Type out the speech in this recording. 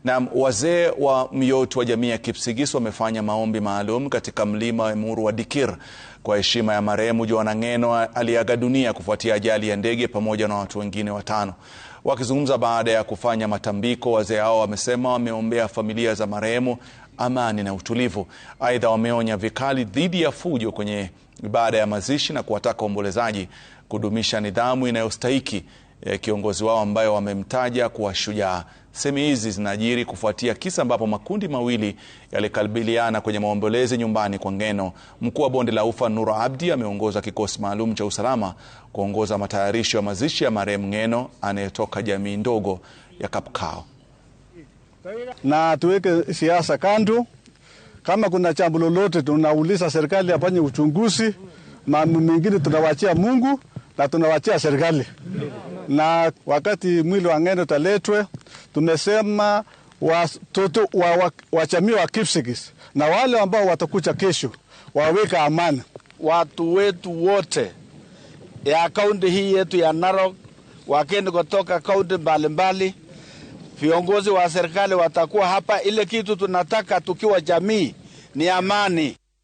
Na wazee wa Miyot wa jamii ya Kipsigis wamefanya maombi maalum katika mlima wa Emuru wa Dikir kwa heshima ya marehemu Joanna Ng'eno aliyeaga dunia kufuatia ajali ya ndege pamoja na watu wengine 5. Wakizungumza baada ya kufanya matambiko, wazee hao wamesema wameombea familia za marehemu amani na utulivu. Aidha, wameonya vikali dhidi ya fujo kwenye ibada ya mazishi na kuwataka waombolezaji kudumisha nidhamu inayostahiki kiongozi wao ambayo wamemtaja kuwa shujaa. Semi hizi zinajiri kufuatia kisa ambapo makundi mawili yalikabiliana kwenye maombolezi nyumbani kwa Ng'eno. Mkuu wa bonde la Ufa Nura Abdi ameongoza kikosi maalum cha usalama kuongoza matayarisho ya mazishi ya marehemu Ng'eno anayetoka jamii ndogo ya Kapkao. Na tuweke siasa kando. Kama kuna jambo lolote tunauliza serikali afanye uchunguzi, mambo mengine tunawachia Mungu na tunawachia serikali. Na wakati mwili wa Ng'eno taletwe, tumesema watoto wa jamii wa Kipsigis na wale ambao watakuja kesho waweka amani. Watu wetu wote ya kaunti hii yetu ya Narok, wageni kutoka kaunti mbalimbali, viongozi wa serikali watakuwa hapa. Ile kitu tunataka tukiwa jamii ni amani.